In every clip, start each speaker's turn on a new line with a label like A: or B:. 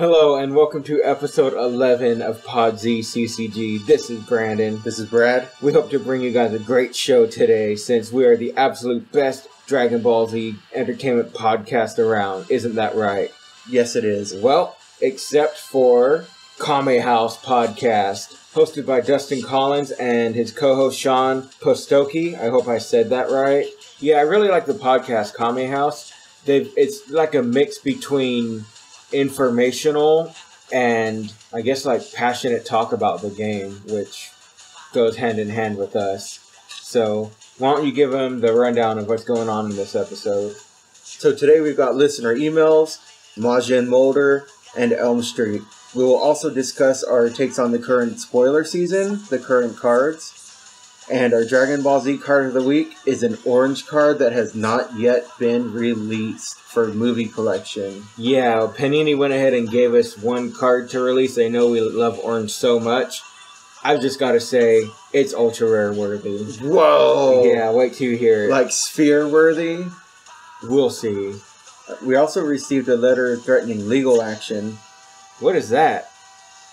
A: Hello and welcome to episode 11 of Pod Z CCG. This is Brandon.
B: This is Brad.
A: We hope to bring you guys a great show today since we are the absolute best Dragon Ball Z entertainment podcast around. Isn't that right?
B: Yes, it is.
A: Well, except for Kame House Podcast, hosted by Dustin Collins and his co-host Sean Postoki. I hope I said that right. Yeah, I really like the podcast Kame House. It's like a mix between informational and I guess like passionate talk about the game, which goes hand in hand with us. So why don't you give them the rundown of what's going on in this episode?
B: So today we've got listener emails, Majin Moulder, and Elm Street. We will also discuss our takes on the current spoiler season, the current cards, and our Dragon Ball Z card of the week is an orange card that has not yet been released for movie collection.
A: Yeah, Panini went ahead and gave us one card to release. They know we love orange so much. I've just got to say, it's ultra rare worthy.
B: Whoa!
A: Yeah, wait till you hear it.
B: Like sphere worthy?
A: We'll see.
B: We also received a letter threatening legal action.
A: What is that?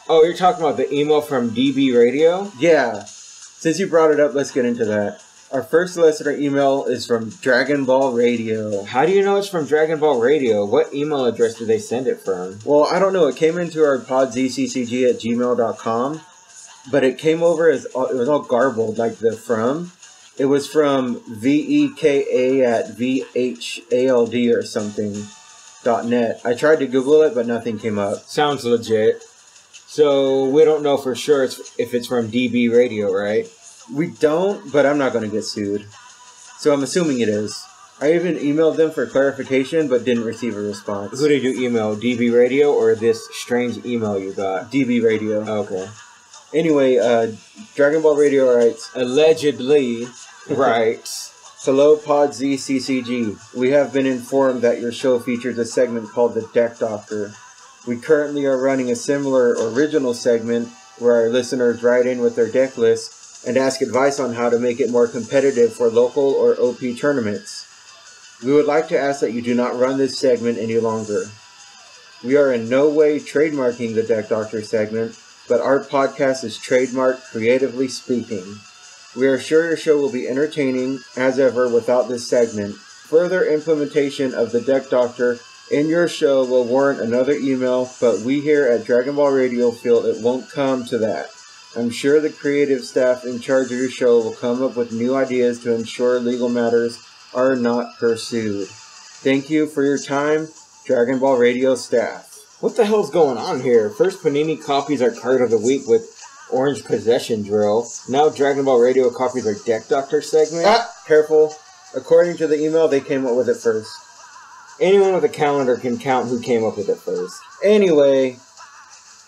A: Oh, you're talking about the email from DB Radio?
B: Yeah. Since you brought it up, let's get into that. Our first listener email is from Dragon Ball Radio.
A: How do you know it's from Dragon Ball Radio? What email address did they send it from?
B: Well, I don't know. It came into our podzccg@gmail.com, but it came over as, it was all garbled, like the from. It was from VEKA@VHALD or something, .net. I tried to Google it, but nothing came up.
A: Sounds legit. So we don't know for sure if it's from DB Radio, right?
B: We don't, but I'm not going to get sued. So I'm assuming it is. I even emailed them for clarification, but didn't receive a response.
A: Who did you email? DB Radio or this strange email you got?
B: DB Radio.
A: Okay.
B: Anyway, Dragon Ball Radio writes,
A: allegedly writes,
B: hello, Pod Z CCG. We have been informed that your show features a segment called The Deck Doctor. We currently are running a similar original segment where our listeners write in with their deck lists and ask advice on how to make it more competitive for local or OP tournaments. We would like to ask that you do not run this segment any longer. We are in no way trademarking the Deck Doctor segment, but our podcast is trademarked Creatively Speaking. We are sure your show will be entertaining as ever without this segment. Further implementation of the Deck Doctor in your show will warrant another email, but we here at Dragon Ball Radio feel it won't come to that. I'm sure the creative staff in charge of your show will come up with new ideas to ensure legal matters are not pursued. Thank you for your time, Dragon Ball Radio staff.
A: What the hell's going on here? First Panini copies our card of the week with Orange Possession Drill. Now Dragon Ball Radio copies our Deck Doctor segment.
B: Careful. According to the email, they came up with it first.
A: Anyone with a calendar can count who came up with it first.
B: Anyway,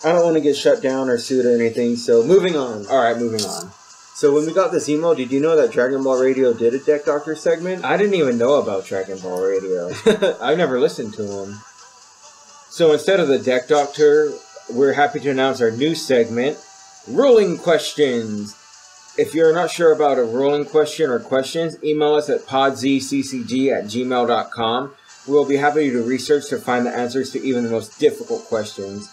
B: I don't want to get shut down or sued or anything, so moving on.
A: Alright, moving on.
B: So when we got this email, did you know that Dragon Ball Radio did a Deck Doctor segment?
A: I didn't even know about Dragon Ball Radio. I've never listened to them. So instead of the Deck Doctor, we're happy to announce our new segment, Ruling Questions. If you're not sure about a ruling question or questions, email us at podzccg@gmail.com. We'll be happy to research to find the answers to even the most difficult questions.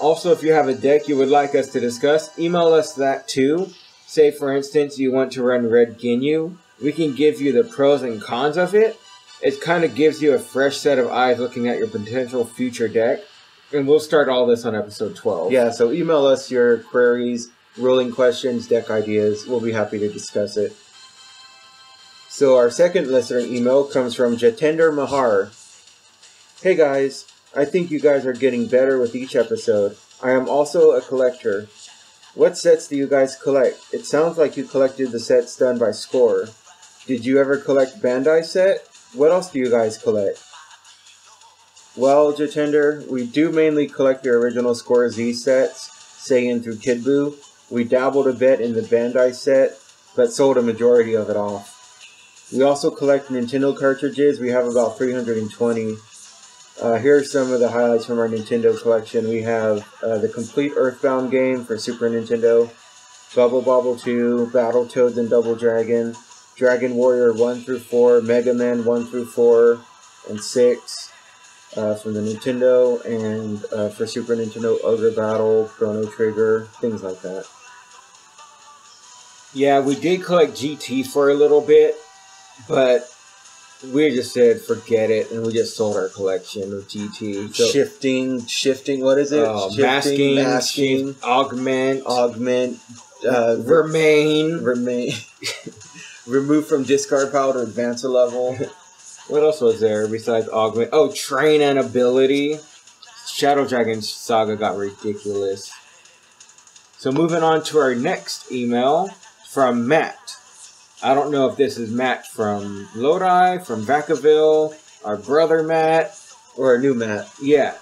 A: Also, if you have a deck you would like us to discuss, email us that too. Say, for instance, you want to run Red Ginyu. We can give you the pros and cons of it. It kind of gives you a fresh set of eyes looking at your potential future deck. And we'll start all this on episode 12.
B: Yeah, so email us your queries, ruling questions, deck ideas. We'll be happy to discuss it. So our second listener email comes from Jatender Mahar. Hey guys, I think you guys are getting better with each episode. I am also a collector. What sets do you guys collect? It sounds like you collected the sets done by Score. Did you ever collect Bandai set? What else do you guys collect? Well, Jatender, we do mainly collect the original Score Z sets, Saiyan through Kid Buu. We dabbled a bit in the Bandai set, but sold a majority of it off. We also collect Nintendo cartridges. We have about 320. Here are some of the highlights from our Nintendo collection. We have the complete Earthbound game for Super Nintendo, Bubble Bobble 2, Battletoads and Double Dragon, Dragon Warrior 1 through 4, Mega Man 1 through 4 and 6, from the Nintendo, and for Super Nintendo, Ogre Battle, Chrono Trigger, things like that.
A: Yeah, we did collect GT for a little bit, but we just said forget it, and we just sold our collection of GT. So,
B: shifting, what is it?
A: Masking, augment,
B: remain, remove from discard pile to advance a level.
A: What else was there besides augment? Oh, train and ability. Shadow Dragon Saga got ridiculous. So moving on to our next email from Matt. I don't know if this is Matt from Lodi, from Vacaville, our brother Matt,
B: or a new Matt.
A: Yeah.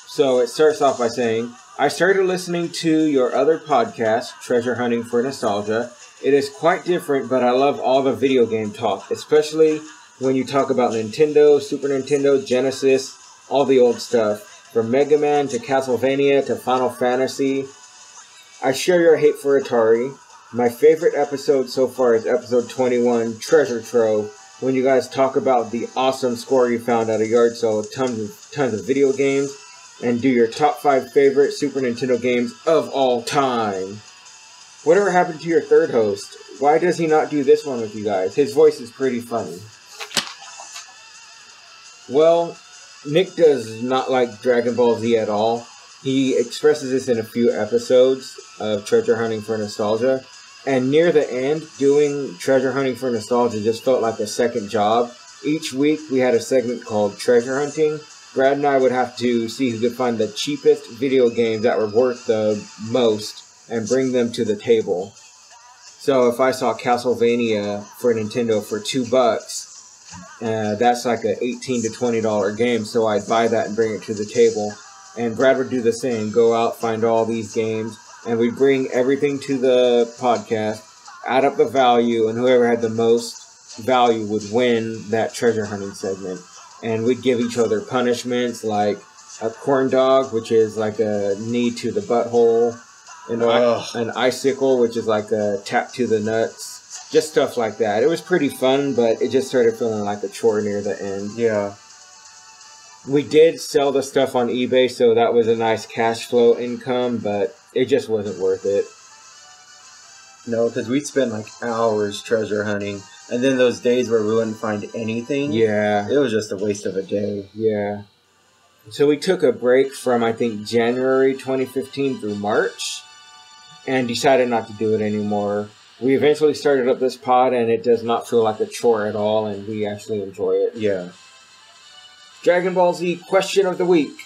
A: So it starts off by saying, I started listening to your other podcast, Treasure Hunting for Nostalgia. It is quite different, but I love all the video game talk, especially when you talk about Nintendo, Super Nintendo, Genesis, all the old stuff, from Mega Man to Castlevania to Final Fantasy. I share your hate for Atari. My favorite episode so far is episode 21, Treasure Trove, when you guys talk about the awesome score you found at a yard sale with tons of video games, and do your top 5 favorite Super Nintendo games of all time. Whatever happened to your third host? Why does he not do this one with you guys? His voice is pretty funny. Well, Nick does not like Dragon Ball Z at all. He expresses this in a few episodes of Treasure Hunting for Nostalgia. And near the end, doing Treasure Hunting for Nostalgia just felt like a second job. Each week, we had a segment called Treasure Hunting. Brad and I would have to see who could find the cheapest video games that were worth the most and bring them to the table. So if I saw Castlevania for Nintendo for $2, that's like a $18 to $20 game, so I'd buy that and bring it to the table. And Brad would do the same, go out, find all these games, and we'd bring everything to the podcast, add up the value, and whoever had the most value would win that treasure hunting segment. And we'd give each other punishments, like a corn dog, which is like a knee to the butthole, an icicle, which is like a tap to the nuts, just stuff like that. It was pretty fun, but it just started feeling like a chore near the end.
B: Yeah.
A: We did sell the stuff on eBay, so that was a nice cash flow income, but it just wasn't worth it.
B: No, because we'd spend like hours treasure hunting, and then those days where we wouldn't find anything,
A: yeah,
B: it was just a waste of a day.
A: Yeah. So we took a break from, I think, January 2015 through March, and decided not to do it anymore. We eventually started up this pod, and it does not feel like a chore at all, and we actually enjoy it.
B: Yeah.
A: Dragon Ball Z question of the week.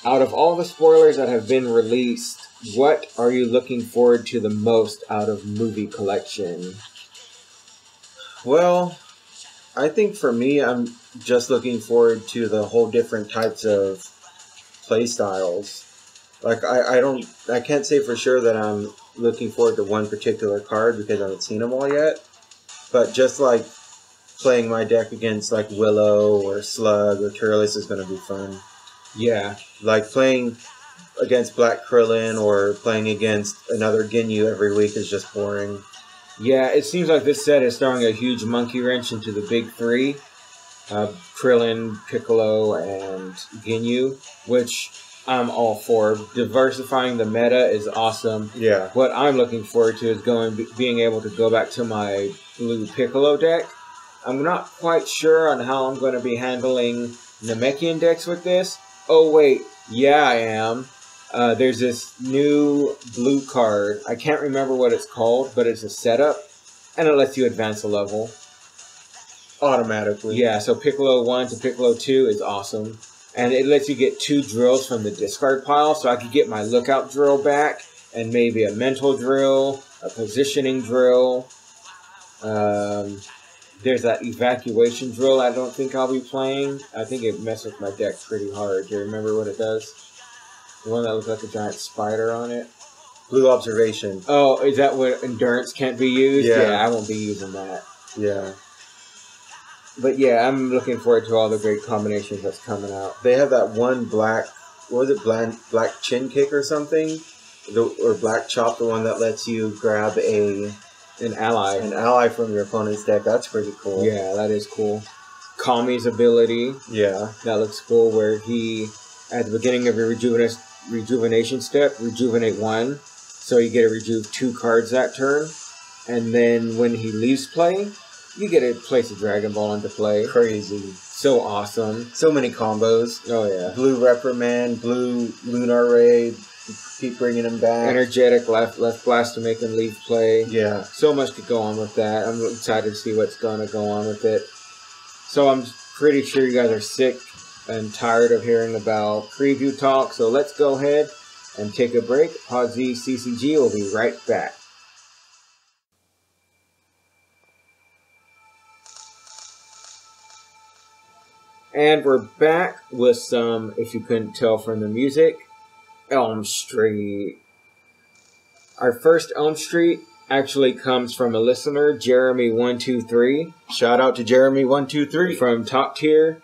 A: Out of all the spoilers that have been released, what are you looking forward to the most out of movie collection?
B: Well, I think for me, I'm just looking forward to the whole different types of play styles. Like, I can't say for sure that I'm looking forward to one particular card because I haven't seen them all yet. But just like playing my deck against like Willow or Slug or Turles is going to be fun.
A: Yeah.
B: Like playing against Black Krillin or playing against another Ginyu every week is just boring.
A: Yeah, it seems like this set is throwing a huge monkey wrench into the big three. Krillin, Piccolo, and Ginyu, which I'm all for. Diversifying the meta is awesome.
B: Yeah.
A: What I'm looking forward to is being able to go back to my blue Piccolo deck. I'm not quite sure on how I'm going to be handling Namekian decks with this. Oh, wait. Yeah, I am. There's this new blue card. I can't remember what it's called, but it's a setup, and it lets you advance a level.
B: Automatically.
A: Yeah, so Piccolo 1 to Piccolo 2 is awesome. And it lets you get 2 drills from the discard pile, so I could get my lookout drill back, and maybe a mental drill, a positioning drill. There's that evacuation drill I don't think I'll be playing. I think it messes with my deck pretty hard. Do you remember what it does? The one that looks like a giant spider on it?
B: Blue observation.
A: Oh, is that what endurance can't be used?
B: Yeah.
A: Yeah, I won't be using that.
B: Yeah.
A: But yeah, I'm looking forward to all the great combinations that's coming out.
B: They have that one black, what was it, black chin kick or something? Or black chop, the one that lets you grab an ally from your opponent's deck. That's pretty cool.
A: Yeah, that is cool. Kami's ability.
B: Yeah.
A: That looks cool, where he, at the beginning of your rejuvenation step, rejuvenate 1. So you get to rejuve 2 cards that turn. And then when he leaves play, you get to place a Dragon Ball into play.
B: Crazy.
A: So awesome.
B: So many combos.
A: Oh, yeah.
B: Blue Reprimand, blue Lunar Ray. Keep bringing him back.
A: Energetic left blast to make him leave play.
B: Yeah.
A: So much could go on with that. I'm excited to see what's going to go on with it. So I'm pretty sure you guys are sick and tired of hearing about preview talk. So let's go ahead and take a break. Pod Z CCG will be right back. And we're back with some, if you couldn't tell from the music, Elm Street. Our first Elm Street actually comes from a listener, Jeremy123.
B: Shout out to Jeremy123
A: from Top Tier.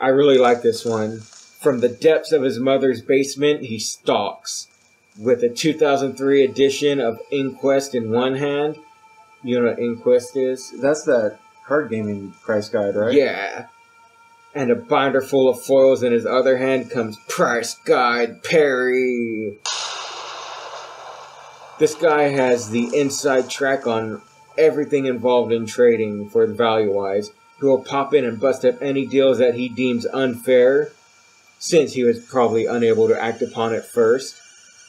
A: I really like this one. From the depths of his mother's basement, he stalks. With a 2003 edition of Inquest in one hand. You know what Inquest is?
B: That's that card gaming price guide, right?
A: Yeah. And a binder full of foils in his other hand comes Price Guide Perry. This guy has the inside track on everything involved in trading for the value-wise. He will pop in and bust up any deals that he deems unfair, since he was probably unable to act upon it first.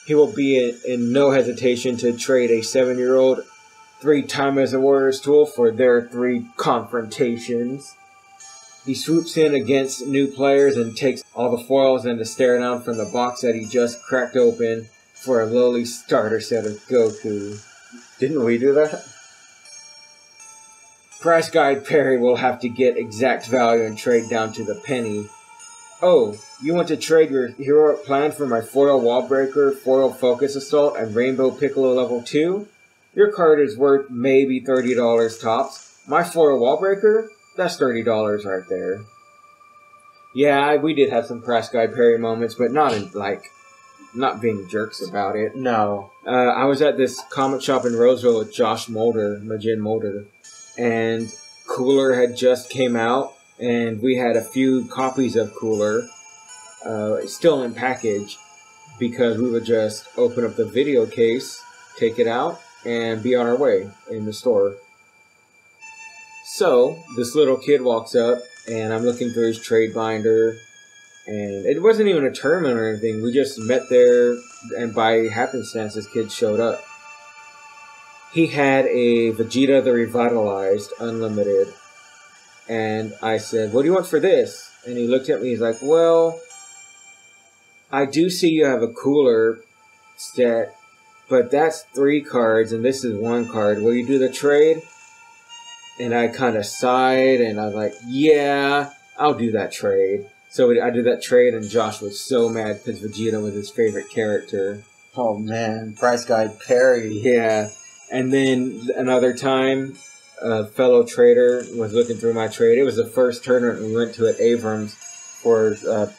A: He will be in no hesitation to trade a 7-year-old 3 time as a warrior's tool for their 3 confrontations. He swoops in against new players and takes all the foils and the stare down from the box that he just cracked open for a lowly starter set of Goku.
B: Didn't we do that?
A: Price Guide Perry will have to get exact value and trade down to the penny. Oh, you want to trade your heroic plan for my foil wall breaker, foil focus assault, and rainbow piccolo level 2? Your card is worth maybe $30 tops. My foil wall breaker? That's $30 right there. Yeah, we did have some Price Guide Perry moments, but not in, not being jerks about it.
B: No.
A: I was at this comic shop in Roseville with Josh Moulder, Majin Moulder, and Cooler had just came out, and we had a few copies of Cooler, still in package, because we would just open up the video case, take it out, and be on our way in the store. So, this little kid walks up, and I'm looking through his trade binder, and it wasn't even a tournament or anything. We just met there, and by happenstance, this kid showed up. He had a Vegeta the Revitalized Unlimited, and I said, "What do you want for this?" And he looked at me, he's like, "Well, I do see you have a Cooler set, but that's 3 cards, and this is 1 card. Will you do the trade?" And I kind of sighed, and I was like, "Yeah, I'll do that trade." So I did that trade, and Josh was so mad because Vegeta was his favorite character.
B: Oh man, Price Guide Perry.
A: Yeah. And then another time, a fellow trader was looking through my trade. It was the first tournament we went to at Abrams
B: For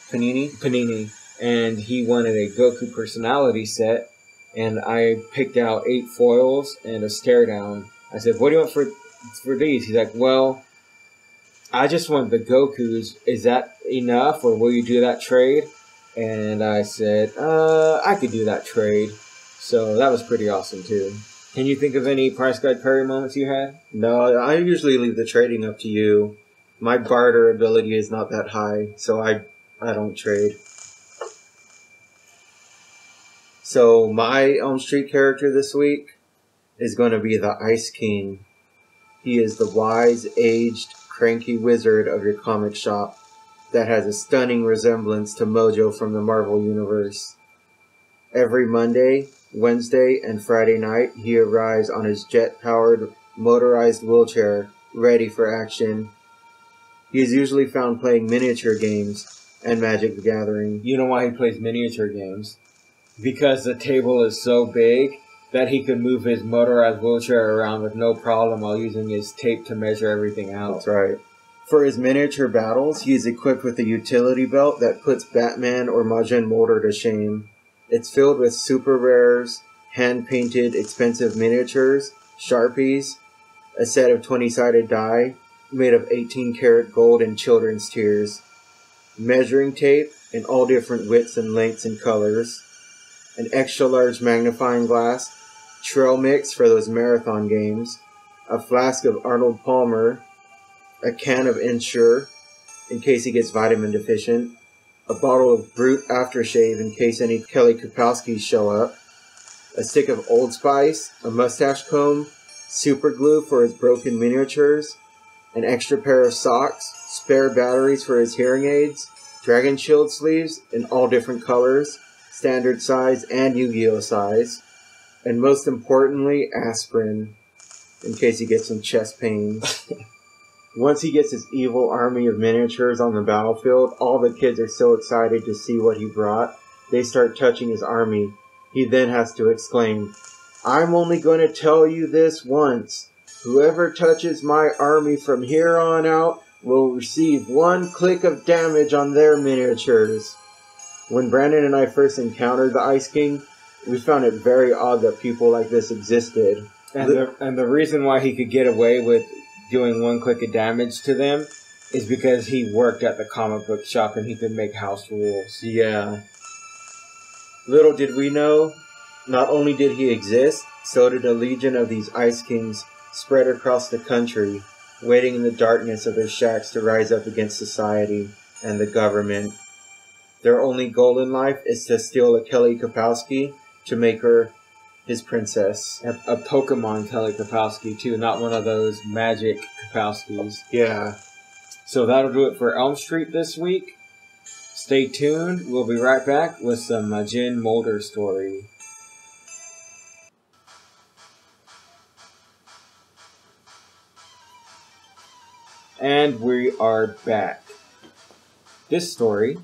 B: Panini.
A: And he wanted a Goku personality set, and I picked out 8 foils and a stare down. I said, "What do you want for these?" He's like, "Well, I just want the Gokus. Is that enough, or will you do that trade?" And I said, I could do that trade. So that was pretty awesome too. Can you think of any Price Guide Perry moments you had?
B: No, I usually leave the trading up to you. My barter ability is not that high, so I don't trade. So my Elm Street character this week is going to be the Ice King. He is the wise, aged, cranky wizard of your comic shop that has a stunning resemblance to Mojo from the Marvel Universe. Every Monday, Wednesday, and Friday night, he arrives on his jet-powered, motorized wheelchair, ready for action. He is usually found playing miniature games and Magic the Gathering.
A: You know why he plays miniature games? Because the table is so big that he could move his motorized wheelchair around with no problem while using his tape to measure everything out.
B: That's right. For his miniature battles, he is equipped with a utility belt that puts Batman or Majin Moulder to shame. It's filled with super rares, hand-painted expensive miniatures, Sharpies, a set of 20-sided die, made of 18-karat gold and children's tears, measuring tape in all different widths and lengths and colors, an extra-large magnifying glass, trail mix for those marathon games, a flask of Arnold Palmer, a can of Ensure in case he gets vitamin deficient, a bottle of Brute aftershave in case any Kelly Kapowskis show up, a stick of Old Spice, a mustache comb, super glue for his broken miniatures, an extra pair of socks, spare batteries for his hearing aids, Dragon Shield sleeves in all different colors, standard size and Yu-Gi-Oh size, and most importantly, aspirin, in case he gets some chest pains. Once he gets his evil army of miniatures on the battlefield, all the kids are so excited to see what he brought, they start touching his army. He then has to exclaim, "I'm only going to tell you this once. Whoever touches my army from here on out will receive 1 click of damage on their miniatures." When Brandon and I first encountered the Ice King, we found it very odd that people like this existed.
A: And the reason why he could get away with doing 1 click of damage to them is because he worked at the comic book shop and he could make house rules.
B: Yeah. Little did we know, not only did he exist, so did a legion of these Ice Kings spread across the country, waiting in the darkness of their shacks to rise up against society and the government. Their only goal in life is to steal a Kelly Kapowski to make her his princess.
A: A Pokemon Kelly Kapowski, too, not one of those magic Kapowskis.
B: Yeah.
A: So that'll do it for Elm Street this week. Stay tuned. We'll be right back with some Majin Moulder story. And we are back. This story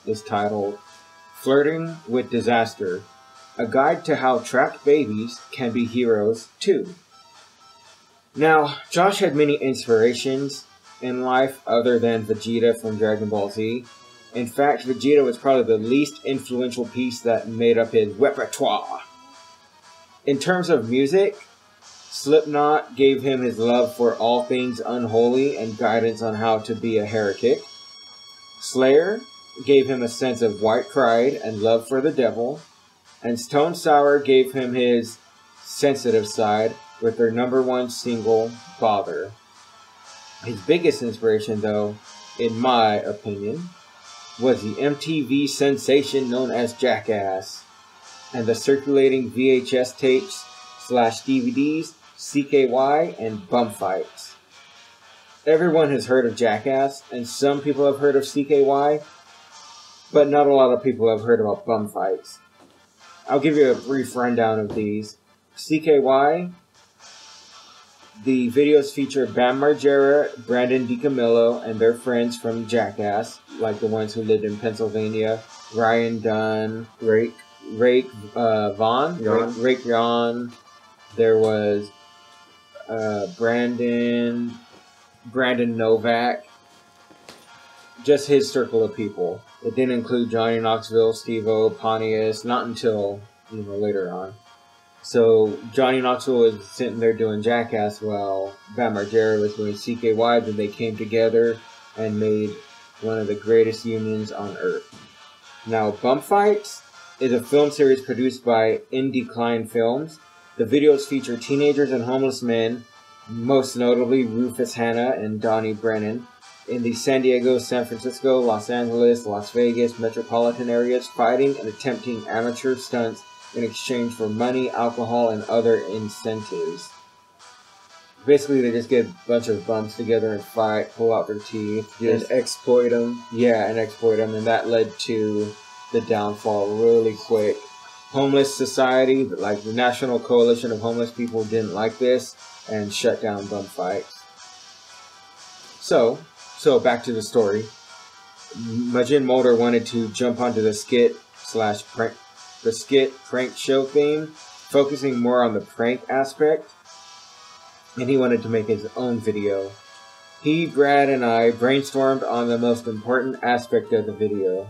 A: is titled Flirting with Disaster, a guide to how trapped babies can be heroes too. Now, Josh had many inspirations in life other than Vegeta from Dragon Ball Z. In fact, Vegeta was probably the least influential piece that made up his repertoire. In terms of music, Slipknot gave him his love for all things unholy and guidance on how to be a heretic. Slayer gave him a sense of white pride and love for the devil. And Stone Sour gave him his sensitive side with their #1 single, Bother. His biggest inspiration, though, in my opinion, was the MTV sensation known as Jackass, and the circulating VHS tapes / DVDs, CKY, and bum fights. Everyone has heard of Jackass, and some people have heard of CKY, but not a lot of people have heard about bum fights. I'll give you a brief rundown of these. CKY, the videos feature Bam Margera, Brandon DiCamillo, and their friends from Jackass, like the ones who lived in Pennsylvania, Ryan Dunn, Rake Vaughn, there was Brandon Novak, just his circle of people. It didn't include Johnny Knoxville, Steve-O, Pontius, not until later on. So Johnny Knoxville was sitting there doing Jackass while Bam Margera was doing CKY. Then they came together and made one of the greatest unions on earth. Now, Bump Fights is a film series produced by In Decline Films. The videos feature teenagers and homeless men, most notably Rufus Hanna and Donnie Brennan, in the San Diego, San Francisco, Los Angeles, Las Vegas metropolitan areas, fighting and attempting amateur stunts in exchange for money, alcohol, and other incentives. Basically, they just get a bunch of bums together and fight, pull out their teeth,
B: and exploit them.
A: Yeah, and exploit them, and that led to the downfall really quick. Homeless Society, like the National Coalition of Homeless People, didn't like this and shut down bum fights. So back to the story. Majin Moulder wanted to jump onto the skit prank show theme, focusing more on the prank aspect, and he wanted to make his own video. He, Brad, and I brainstormed on the most important aspect of the video.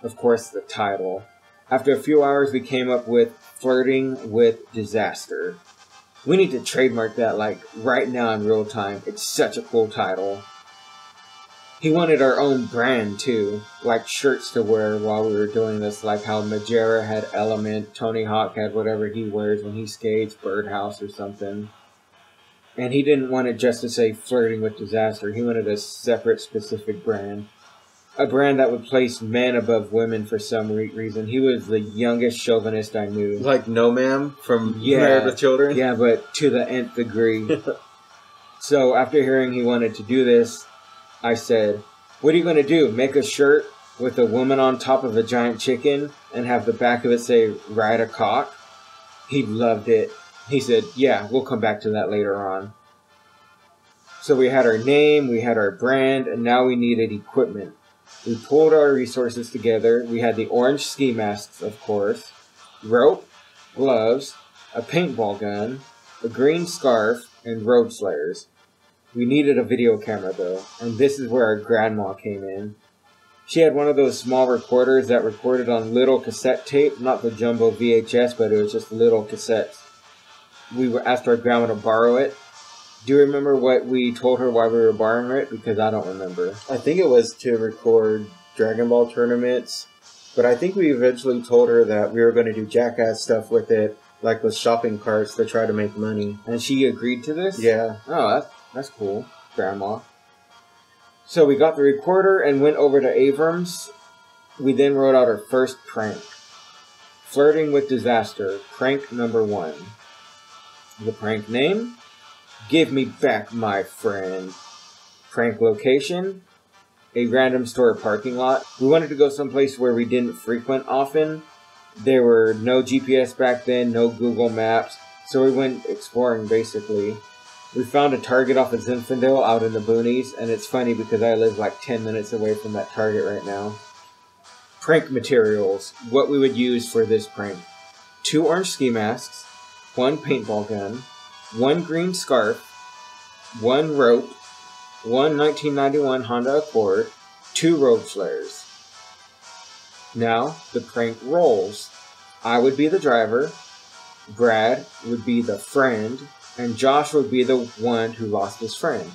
A: Of course, the title. After a few hours, we came up with Flirting with Disaster. We need to trademark that, like, right now in real time. It's such a cool title. He wanted our own brand, too. Like, shirts to wear while we were doing this. Like how Majera had Element, Tony Hawk had whatever he wears when he skates, Birdhouse or something. And he didn't want it just to say Flirting with Disaster. He wanted a separate, specific brand. A brand that would place men above women for some reason. He was the youngest chauvinist I knew.
B: Like No Ma'am from Married with Children?
A: Yeah, but to the nth degree. So after hearing he wanted to do this, I said, what are you going to do? Make a shirt with a woman on top of a giant chicken and have the back of it say, ride a cock? He loved it. He said, yeah, we'll come back to that later on. So we had our name, we had our brand, and now we needed equipment. We pulled our resources together. We had the orange ski masks, of course, rope, gloves, a paintball gun, a green scarf, and road slayers. We needed a video camera, though, and this is where our grandma came in. She had one of those small recorders that recorded on little cassette tape, not the jumbo VHS, but it was just little cassettes. We asked our grandma to borrow it. Do you remember what we told her why we were borrowing it? Because I don't remember.
B: I think it was to record Dragon Ball tournaments, but I think we eventually told her that we were going to do jackass stuff with it, like with shopping carts to try to make money.
A: And she agreed to this?
B: Yeah.
A: Oh, that's cool, Grandma. So we got the recorder and went over to Abrams. We then wrote out our first prank. Flirting with Disaster, prank number 1. The prank name? Give me back my friend. Prank location? A random store parking lot. We wanted to go someplace where we didn't frequent often. There were no GPS back then, no Google Maps, so we went exploring basically. We found a Target off of Zinfandel out in the boonies, and it's funny because I live like 10 minutes away from that Target right now. Prank materials. What we would use for this prank. 2 orange ski masks, 1 paintball gun, 1 green scarf, 1 rope, 1 1991 Honda Accord, 2 road flares. Now, the prank rolls. I would be the driver, Brad would be the friend, and Josh would be the one who lost his friend.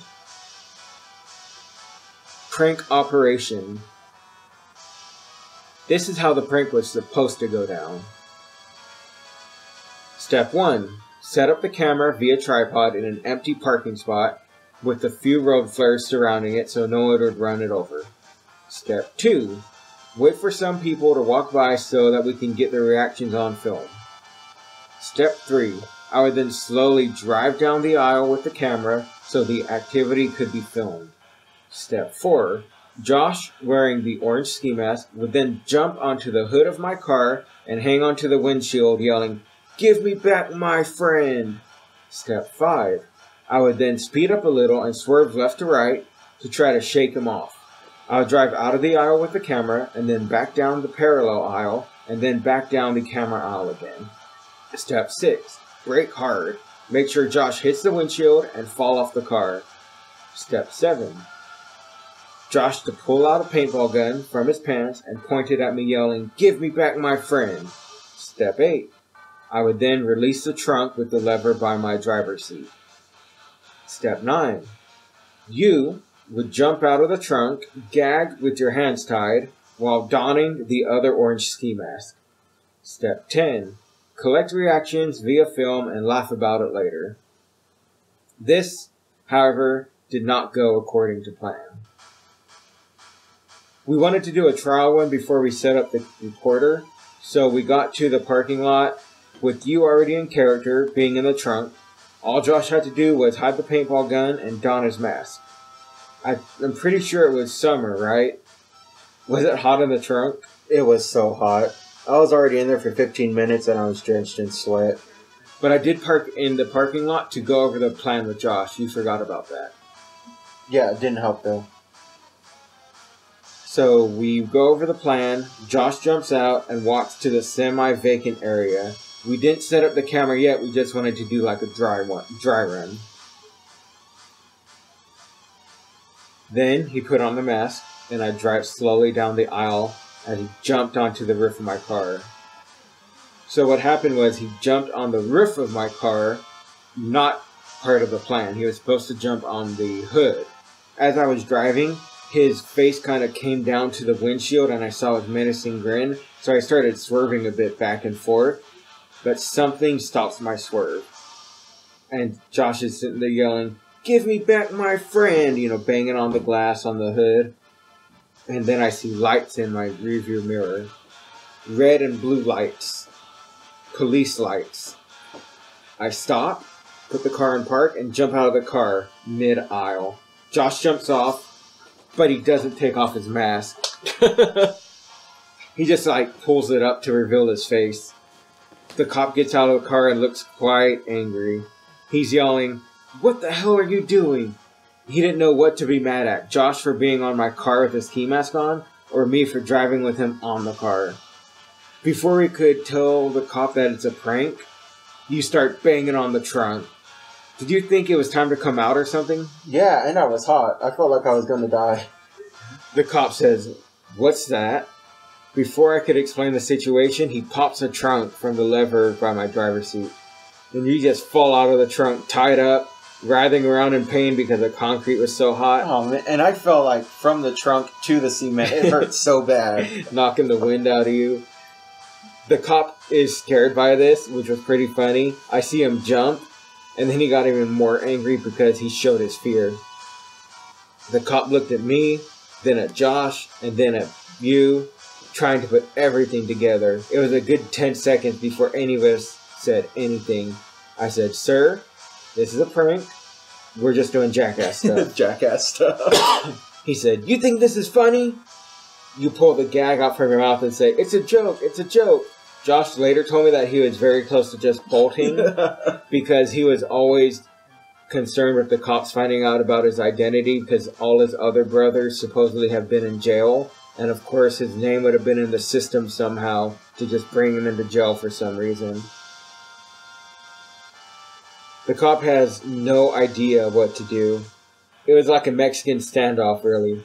A: Prank operation. This is how the prank was supposed to go down. Step 1. Set up the camera via tripod in an empty parking spot with a few road flares surrounding it so no one would run it over. Step 2. Wait for some people to walk by so that we can get their reactions on film. Step 3. I would then slowly drive down the aisle with the camera so the activity could be filmed. Step 4. Josh, wearing the orange ski mask, would then jump onto the hood of my car and hang onto the windshield yelling, "Give me back my friend!" Step 5. I would then speed up a little and swerve left to right to try to shake him off. I would drive out of the aisle with the camera and then back down the parallel aisle and then back down the camera aisle again. Step 6. Brake hard. Make sure Josh hits the windshield and fall off the car. Step 7. Josh to pull out a paintball gun from his pants and point it at me yelling, "Give me back my friend." Step 8. I would then release the trunk with the lever by my driver's seat. Step 9. You would jump out of the trunk, gagged with your hands tied, while donning the other orange ski mask. Step 10. Collect reactions via film and laugh about it later. This, however, did not go according to plan. We wanted to do a trial one before we set up the recorder, so we got to the parking lot with you already in character, being in the trunk. All Josh had to do was hide the paintball gun and don his mask. I'm pretty sure it was summer, right? Was it hot in the trunk?
B: It was so hot. I was already in there for 15 minutes and I was drenched in sweat.
A: But I did park in the parking lot to go over the plan with Josh. You forgot about that.
B: Yeah, it didn't help though.
A: So we go over the plan. Josh jumps out and walks to the semi-vacant area. We didn't set up the camera yet. We just wanted to do like a dry run. Then he put on the mask and I drive slowly down the aisle as he jumped onto the roof of my car. So what happened was he jumped on the roof of my car not part of the plan. He was supposed to jump on the hood. As I was driving, his face kind of came down to the windshield and I saw his menacing grin. So I started swerving a bit back and forth. But something stops my swerve. And Josh is sitting there yelling, "Give me back my friend!" You know, banging on the glass on the hood. And then I see lights in my rearview mirror. Red and blue lights. Police lights. I stop, put the car in park, and jump out of the car mid-aisle. Josh jumps off, but he doesn't take off his mask. He just pulls it up to reveal his face. The cop gets out of the car and looks quite angry. He's yelling, "What the hell are you doing?" He didn't know what to be mad at. Josh for being on my car with his ski mask on, or me for driving with him on the car. Before we could tell the cop that it's a prank, you start banging on the trunk. Did you think it was time to come out or something?
B: Yeah, and I was hot. I felt like I was going to die.
A: The cop says, "What's that?" Before I could explain the situation, he pops a trunk from the lever by my driver's seat. And you just fall out of the trunk, tied up, writhing around in pain because the concrete was so hot.
B: Oh, man. And I felt like from the trunk to the cement, it hurt so bad.
A: Knocking the wind out of you. The cop is scared by this, which was pretty funny. I see him jump, and then he got even more angry because he showed his fear. The cop looked at me, then at Josh, and then at you, trying to put everything together. It was a good 10 seconds before any of us said anything. I said, "Sir, this is a prank. We're just doing jackass stuff."
B: Jackass stuff.
A: He said, "You think this is funny?" You pull the gag out from your mouth and say, "It's a joke, it's a joke." Josh later told me that he was very close to just bolting because he was always concerned with the cops finding out about his identity because all his other brothers supposedly have been in jail. And of course his name would have been in the system somehow to just bring him into jail for some reason. The cop has no idea what to do. It was like a Mexican standoff, really.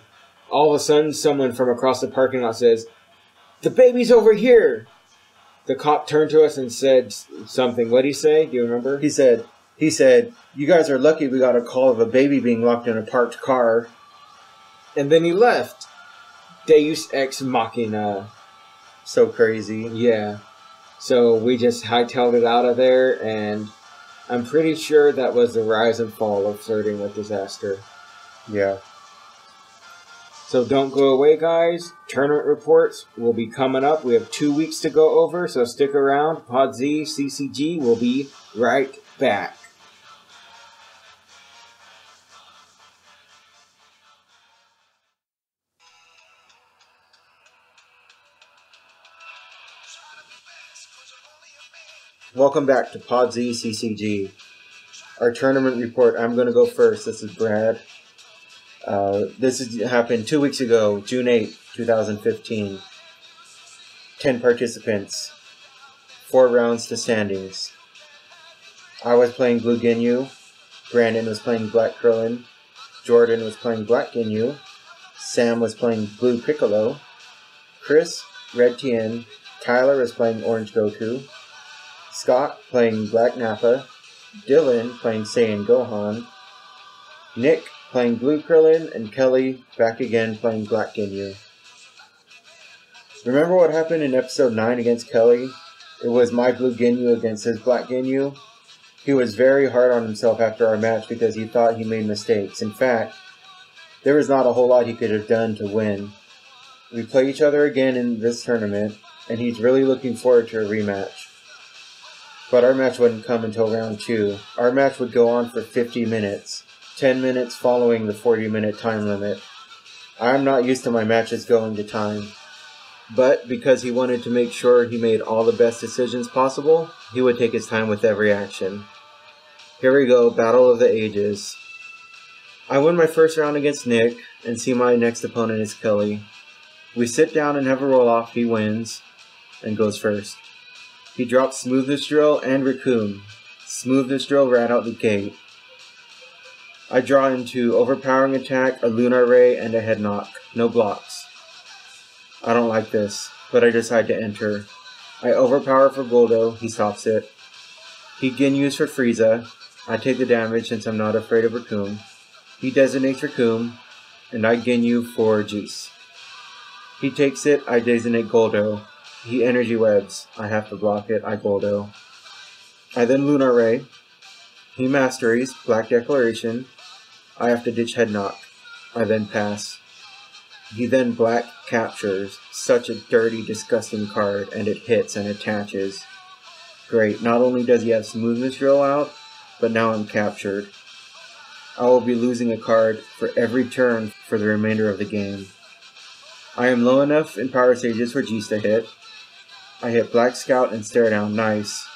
A: All of a sudden, someone from across the parking lot says, "The baby's over here!" The cop turned to us and said something. What did he say? Do you remember?
B: He said, "You guys are lucky we got a call of a baby being locked in a parked car."
A: And then he left. Deus ex machina.
B: So crazy.
A: Yeah. So we just hightailed it out of there, and I'm pretty sure that was the rise and fall of Flirting with Disaster.
B: Yeah.
A: So don't go away, guys. Tournament reports will be coming up. We have 2 weeks to go over, so stick around. Pod Z, CCG will be right back.
B: Welcome back to Pod Z CCG. Our tournament report. I'm going to go first. This is Brad. Happened 2 weeks ago, June 8th, 2015. 10 participants. 4 rounds to standings. I was playing Blue Ginyu. Brandon was playing Black Krillin. Jordan was playing Black Ginyu. Sam was playing Blue Piccolo. Chris, Red Tien. Tyler was playing Orange Goku. Scott playing Black Nappa. Dylan playing Saiyan Gohan. Nick playing Blue Krillin, and Kelly back again playing Black Ginyu. Remember what happened in episode 9 against Kelly? It was my Blue Ginyu against his Black Ginyu. He was very hard on himself after our match because he thought he made mistakes. In fact, there was not a whole lot he could have done to win. We play each other again in this tournament, and he's really looking forward to a rematch. But our match wouldn't come until round 2. Our match would go on for 50 minutes. 10 minutes following the 40-minute time limit. I'm not used to my matches going to time. But because he wanted to make sure he made all the best decisions possible, he would take his time with every action. Here we go, Battle of the Ages. I win my first round against Nick, and see my next opponent is Kelly. We sit down and have a roll-off. He wins, and goes first. He drops Smoothness Drill and Raccoon. Smoothness Drill right out the gate. I draw into Overpowering Attack, a Lunar Ray, and a Head Knock. No blocks. I don't like this, but I decide to enter. I overpower for Goldo. He stops it. He Ginyus for Frieza. I take the damage since I'm not afraid of Raccoon. He designates Raccoon, and I Ginyu for Juice. He takes it, I designate Goldo. He energy webs. I have to block it, I Goldo. I then Lunar Ray. He masteries, Black Declaration. I have to ditch Head Knock. I then pass. He then Black captures. Such a dirty, disgusting card, and it hits and attaches. Great, not only does he have Smoothness Drill out, but now I'm captured. I will be losing a card for every turn for the remainder of the game. I am low enough in Power Stages for G's to hit. I hit Black Scout and Stare Down, nice.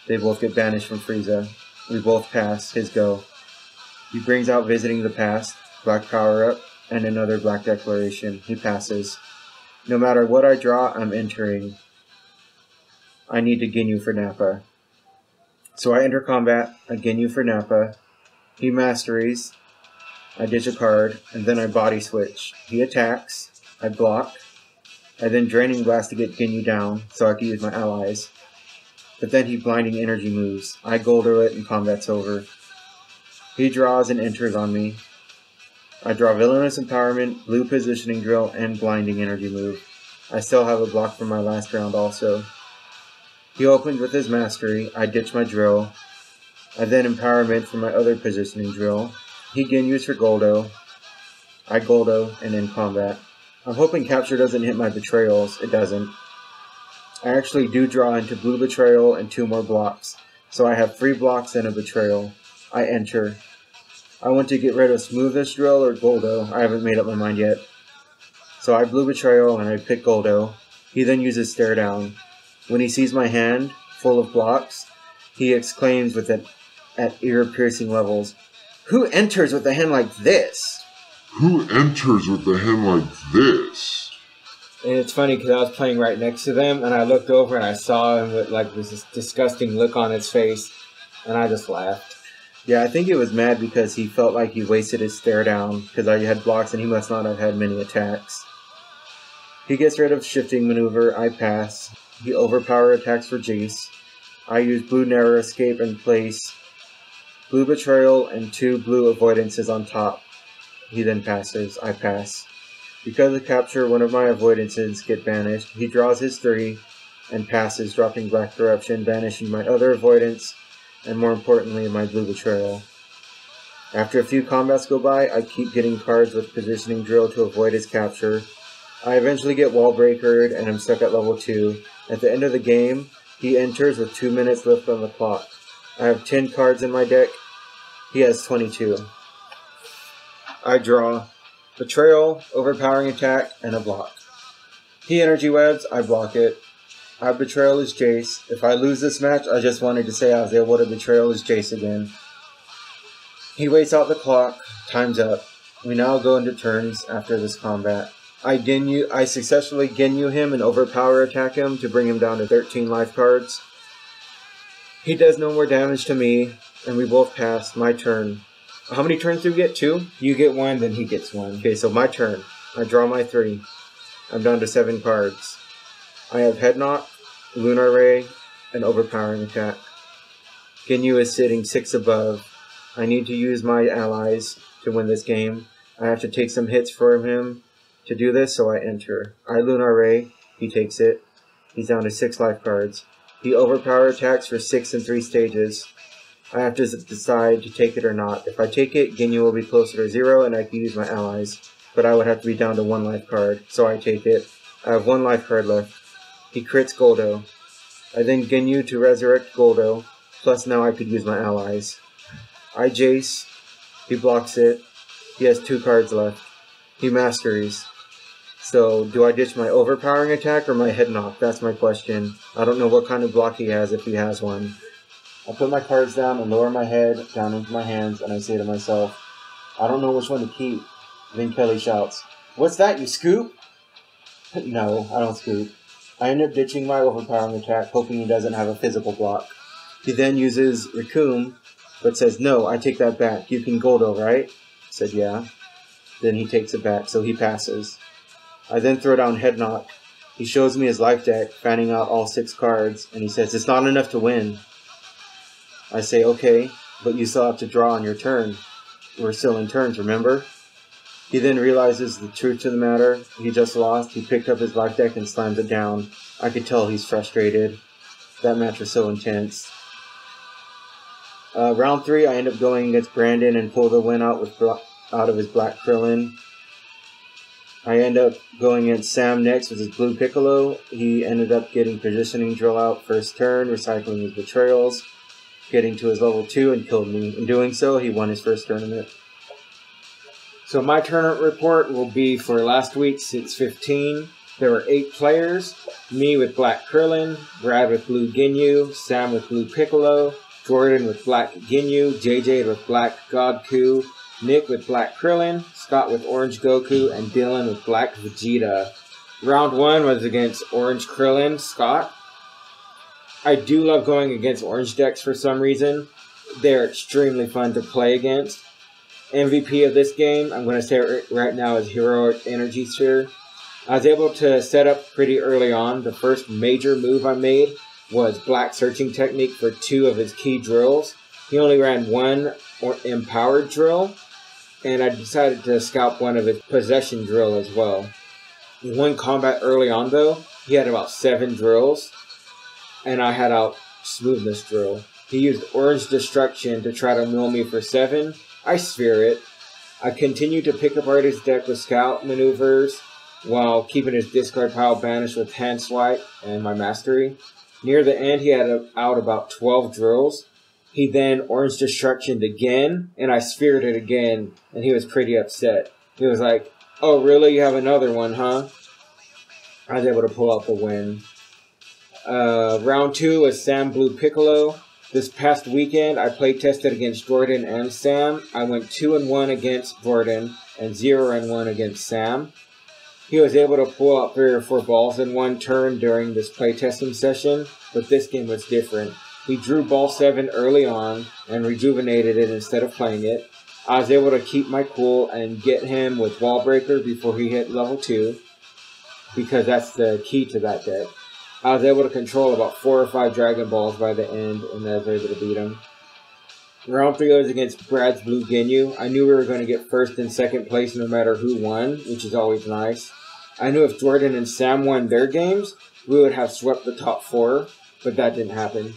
B: They both get banished from Frieza. We both pass, his go. He brings out Visiting the Past, Black Power Up, and another Black Declaration. He passes. No matter what I draw, I'm entering. I need to Ginyu for Nappa. So I enter combat, I Ginyu for Nappa. He masteries. I ditch a card, and then I body switch. He attacks. I block. I then Draining Blast to get Ginyu down, so I can use my allies. But then he Blinding Energy moves. I Goldo it and combat's over. He draws and enters on me. I draw Villainous Empowerment, Blue Positioning Drill, and Blinding Energy move. I still have a block from my last round also. He opens with his Mastery. I ditch my drill. I then Empowerment for my other Positioning Drill. He Ginyus for Goldo. I Goldo and end combat. I'm hoping Capture doesn't hit my Betrayals. It doesn't. I actually do draw into Blue Betrayal and 2 more blocks. So I have 3 blocks and a Betrayal. I enter. I want to get rid of Smoothness Drill or Goldo. I haven't made up my mind yet. So I Blue Betrayal and I pick Goldo. He then uses Stare Down. When he sees my hand full of blocks, he exclaims with it at ear-piercing levels, "Who enters with a hand like this?"
C: Who enters with a hand like this?
A: And it's funny because I was playing right next to them, and I looked over and I saw him with like this disgusting look on his face, and I just laughed.
B: Yeah, I think he was mad because he felt like he wasted his Stare Down because I had blocks and he must not have had many attacks. He gets rid of Shifting Maneuver. I pass. He Overpower attacks for Jace. I use Blue Narrow Escape and place Blue Betrayal and 2 blue avoidances on top. He then passes. I pass. Because of Capture, one of my avoidances get banished. He draws his 3 and passes, dropping Black Corruption, banishing my other avoidance, and more importantly, my Blue Betrayal. After a few combats go by, I keep getting cards with Positioning Drill to avoid his Capture. I eventually get Wall Breakered, and I'm stuck at level 2. At the end of the game, he enters with 2 minutes left on the clock. I have 10 cards in my deck. He has 22. I draw Betrayal, Overpowering Attack, and a block. He Energy Webs, I block it. I Betrayal his Jace. If I lose this match, I just wanted to say I was able to Betrayal his Jace again. He waits out the clock. Time's up. We now go into turns after this combat. I successfully Ginyu him and Overpower attack him to bring him down to 13 life cards. He does no more damage to me, and we both pass. My turn. How many turns do we get? 2?
A: You get 1, then he gets 1.
B: Okay, so my turn. I draw my 3. I'm down to 7 cards. I have Head Knock, Lunar Ray, and Overpowering Attack. Ginyu is sitting 6 above. I need to use my allies to win this game. I have to take some hits from him to do this, so I enter. I Lunar Ray. He takes it. He's down to 6 life cards. He Overpower attacks for 6 and 3 stages. I have to decide to take it or not. If I take it, Ginyu will be closer to 0 and I can use my allies. But I would have to be down to 1 life card, so I take it. I have 1 life card left. He crits Goldo. I then Ginyu to resurrect Goldo, plus now I could use my allies. I Jace. He blocks it. He has 2 cards left. He masteries. So, do I ditch my Overpowering Attack or my Head Knock? That's my question. I don't know what kind of block he has, if he has one. I put my cards down and lower my head down into my hands, and I say to myself, I don't know which one to keep. Then Kelly shouts, "What's that, you scoop?" No, I don't scoop. I end up ditching my Overpowering Attack, hoping he doesn't have a physical block. He then uses Raccoon, but says, "No, I take that back. You can Goldo, right?" I said, "Yeah." Then he takes it back, so he passes. I then throw down Head Knock. He shows me his life deck, fanning out all 6 cards, and he says, "It's not enough to win." I say, "Okay." but you still have to draw on your turn. We're still in turns, remember? He then realizes the truth to the matter. He just lost. He picked up his black deck and slams it down. I could tell he's frustrated. That match was so intense. Round 3, I end up going against Brandon and pull the win out of his black Krillin. I end up going against Sam next with his blue Piccolo. He ended up getting positioning drill out first turn, recycling his betrayals, getting to his level 2 and killed me. In doing so, he won his first tournament.
A: So my tournament report will be for last week, 6-15. There were 8 players. Me with black Krillin, Brad with blue Ginyu, Sam with blue Piccolo, Jordan with black Ginyu, JJ with black Godku, Nick with black Krillin, Scott with orange Goku, and Dylan with black Vegeta. Round 1 was against orange Krillin, Scott. I do love going against orange decks for some reason. They're extremely fun to play against. MVP of this game, I'm going to say it right now, is Heroic Energy Sphere. I was able to set up pretty early on. The first major move I made was black searching technique for 2 of his key drills. He only ran 1 empowered drill, and I decided to scalp 1 of his possession drill as well. In 1 combat early on though, he had about 7 drills, and I had out smoothness drill. He used orange destruction to try to mill me for 7. I sphere it. I continued to pick apart his deck with scout maneuvers while keeping his discard pile banished with hand swipe and my mastery. Near the end, he had out about 12 drills. He then orange destructioned again, and I sphered it again, and he was pretty upset. He was like, "Oh, really? You have another one, huh?" I was able to pull out the win. Round 2 was Sam Blue Piccolo. This past weekend, I play tested against Jordan and Sam. I went 2-1 against Jordan and 0-1 against Sam. He was able to pull out 3 or 4 balls in 1 turn during this playtesting session, but this game was different. He drew ball 7 early on and rejuvenated it instead of playing it. I was able to keep my cool and get him with Wall Breaker before he hit level 2, because that's the key to that deck. I was able to control about 4 or 5 Dragon Balls by the end, and I was able to beat him. Round 3 was against Brad's Blue Ginyu. I knew we were going to get first and second place no matter who won, which is always nice. I knew if Jordan and Sam won their games, we would have swept the top 4, but that didn't happen.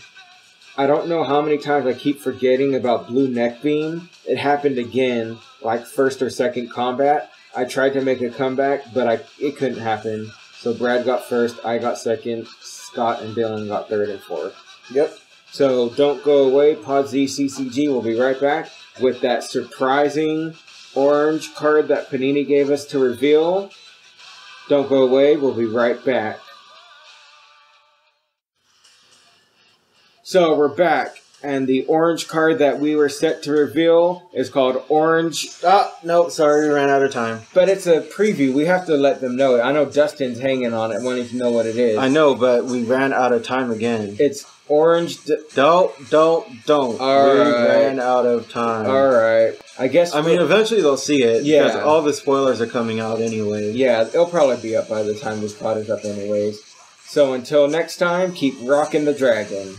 A: I don't know how many times I keep forgetting about Blue Neck Beam. It happened again, like first or second combat. I tried to make a comeback, but it couldn't happen. So Brad got first, I got second, Scott and Dylan got 3rd and 4th. Yep. So don't go away. Pod Z CCG will be right back with that surprising orange card that Panini gave us to reveal. Don't go away. We'll be right back. So we're back. And the orange card that we were set to reveal is called Orange.
B: No, sorry, we ran out of time.
A: But it's a preview. We have to let them know it. I know Dustin's hanging on it, wanting to know what it is.
B: I know, but we ran out of time again.
A: It's Orange.
B: Don't.
A: All
B: We ran out of time.
A: Alright. I guess.
B: I mean, eventually they'll see it.
A: Yeah.
B: Because all the spoilers are coming out anyway.
A: Yeah, it'll probably be up by the time this pod is up anyways. So until next time, keep rocking the dragon.